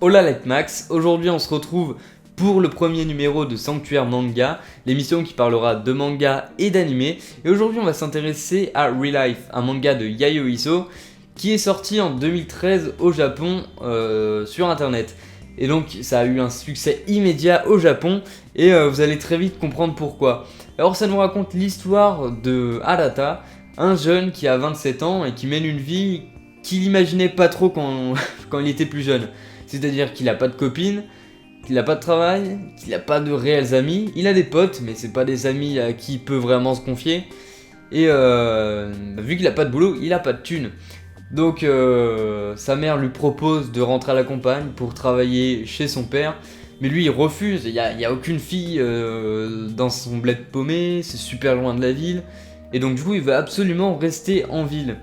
Hola Lightmax, aujourd'hui on se retrouve pour le premier numéro de Sanctuaire Manga, l'émission qui parlera de manga et d'anime. Et aujourd'hui on va s'intéresser à Real Life, un manga de Yayoi Isso qui est sorti en 2013 au Japon sur internet. Et donc ça a eu un succès immédiat au Japon et vous allez très vite comprendre pourquoi. Alors ça nous raconte l'histoire de Arata, un jeune qui a 27 ans et qui mène une vie qu'il imaginait pas trop quand il était plus jeune. C'est-à-dire qu'il a pas de copine, qu'il a pas de travail, qu'il a pas de réels amis. Il a des potes, mais c'est pas des amis à qui il peut vraiment se confier. Et vu qu'il a pas de boulot, il a pas de thune. Donc sa mère lui propose de rentrer à la campagne pour travailler chez son père. Mais lui il refuse, il y a aucune fille dans son bled paumé, c'est super loin de la ville. Et donc du coup il veut absolument rester en ville.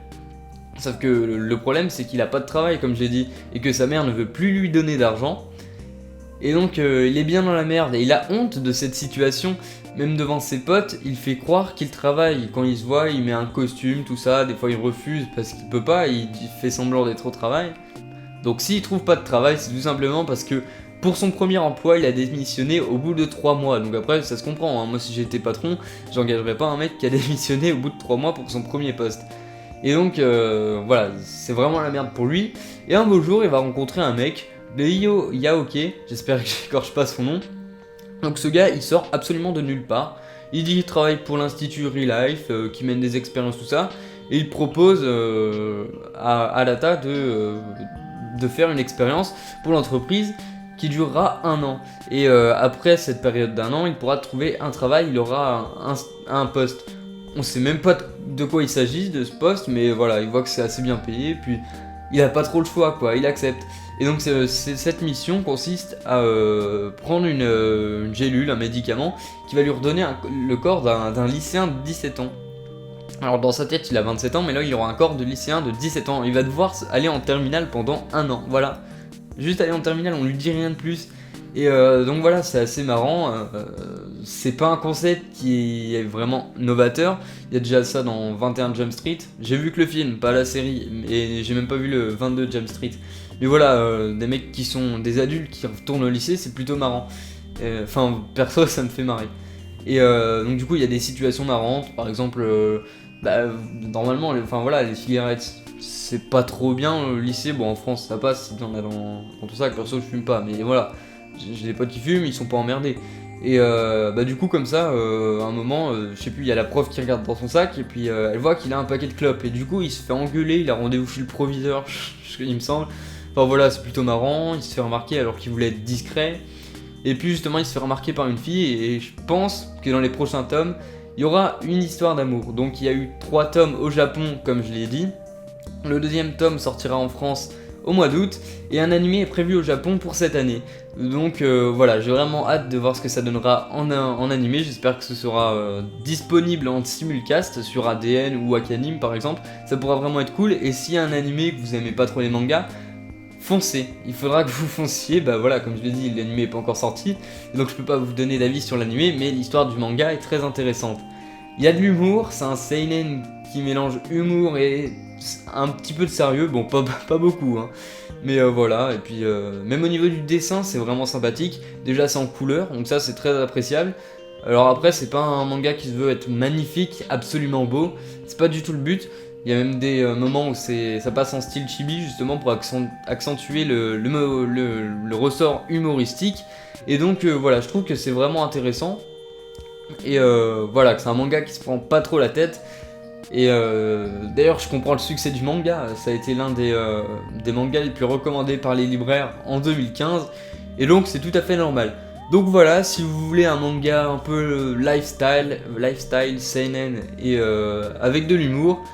Sauf que le problème c'est qu'il a pas de travail comme j'ai dit, et que sa mère ne veut plus lui donner d'argent. Et donc il est bien dans la merde, et il a honte de cette situation, même devant ses potes, il fait croire qu'il travaille. Quand il se voit, il met un costume, tout ça, des fois il refuse parce qu'il peut pas, il fait semblant d'être au travail. Donc s'il trouve pas de travail, c'est tout simplement parce que pour son premier emploi, il a démissionné au bout de 3 mois. Donc après, ça se comprend, hein. Moi si j'étais patron, j'engagerais pas un mec qui a démissionné au bout de 3 mois pour son premier poste. Et donc voilà, c'est vraiment la merde pour lui. Et un beau jour, il va rencontrer un mec, Ryo Yaoke, j'espère que j'écorche pas son nom. Donc ce gars, il sort absolument de nulle part. Il dit qu'il travaille pour l'Institut Real Life, qui mène des expériences, tout ça. Et il propose à Arata de faire une expérience pour l'entreprise qui durera 1 an. Et après cette période d'1 an, il pourra trouver un travail, il aura un poste. On sait même pas de quoi il s'agit de ce poste, mais voilà, il voit que c'est assez bien payé, puis il a pas trop le choix, quoi, il accepte. Et donc cette mission consiste à prendre une gélule, un médicament, qui va lui redonner le corps d'un lycéen de 17 ans. Alors dans sa tête il a 27 ans, mais là il aura un corps de lycéen de 17 ans. Il va devoir aller en terminale pendant 1 an, voilà. Juste aller en terminale, on lui dit rien de plus. Et donc voilà, c'est assez marrant. C'est pas un concept qui est vraiment novateur. Il y a déjà ça dans 21 Jump Street. J'ai vu que le film, pas la série, et j'ai même pas vu le 22 Jump Street. Mais voilà, des mecs qui sont des adultes qui retournent au lycée, c'est plutôt marrant. Enfin, perso, ça me fait marrer. Et donc du coup, il y a des situations marrantes. Par exemple, normalement, les cigarettes, c'est pas trop bien au lycée. Bon, en France, ça passe si t'en as dans tout ça. Perso, je fume pas, mais voilà. J'ai des potes qui fument, ils sont pas emmerdés. Et du coup comme ça, à un moment, je sais plus, il y a la prof qui regarde dans son sac et puis elle voit qu'il a un paquet de clopes. Et du coup il se fait engueuler, il a rendez-vous chez le proviseur, il me semble. Enfin voilà, c'est plutôt marrant, il se fait remarquer alors qu'il voulait être discret. Et puis justement il se fait remarquer par une fille et je pense que dans les prochains tomes, il y aura une histoire d'amour. Donc il y a eu 3 tomes au Japon comme je l'ai dit. Le deuxième tome sortira en France au mois d'août, et un animé est prévu au Japon pour cette année. Donc voilà, j'ai vraiment hâte de voir ce que ça donnera en animé. J'espère que ce sera disponible en simulcast sur ADN ou Wakanim par exemple. Ça pourra vraiment être cool. Et s'il y a un animé que vous aimez pas trop les mangas, foncez. Il faudra que vous fonciez. Bah voilà, comme je l'ai dit, l'animé est pas encore sorti, donc je peux pas vous donner d'avis sur l'animé, mais l'histoire du manga est très intéressante. Il y a de l'humour, c'est un seinen qui mélange humour et un petit peu de sérieux, bon pas beaucoup hein. Mais voilà, et puis même au niveau du dessin c'est vraiment sympathique. Déjà c'est en couleur, donc ça c'est très appréciable. Alors après c'est pas un manga qui se veut être magnifique, absolument beau, c'est pas du tout le but. Il y a même des moments où ça passe en style chibi justement pour accentuer le ressort humoristique. Et donc voilà, je trouve que c'est vraiment intéressant. Et voilà, que c'est un manga qui se prend pas trop la tête. Et d'ailleurs je comprends le succès du manga, ça a été l'un des mangas les plus recommandés par les libraires en 2015, et donc c'est tout à fait normal. Donc voilà, si vous voulez un manga un peu lifestyle, seinen et avec de l'humour,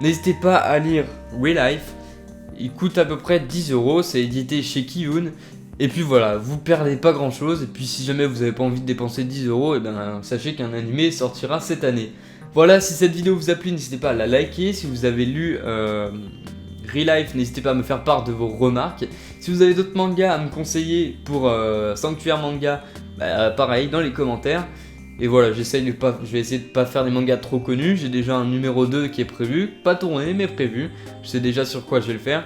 n'hésitez pas à lire Real Life. Il coûte à peu près 10€, c'est édité chez Kiyun. Et puis voilà, vous perdez pas grand chose, et puis si jamais vous avez pas envie de dépenser 10€, et ben sachez qu'un animé sortira cette année. Voilà, si cette vidéo vous a plu, n'hésitez pas à la liker. Si vous avez lu Real Life, n'hésitez pas à me faire part de vos remarques. Si vous avez d'autres mangas à me conseiller pour Sanctuaire Manga, pareil, dans les commentaires. Et voilà, je vais essayer de pas faire des mangas trop connus. J'ai déjà un numéro 2 qui est prévu, pas tourné mais prévu. Je sais déjà sur quoi je vais le faire.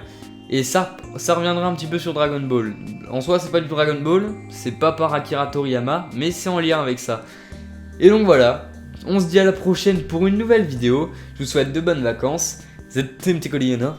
Et ça reviendra un petit peu sur Dragon Ball. En soi, c'est pas du Dragon Ball, c'est pas par Akira Toriyama, mais c'est en lien avec ça. Et donc voilà, on se dit à la prochaine pour une nouvelle vidéo. Je vous souhaite de bonnes vacances. C'était Mtekoliana.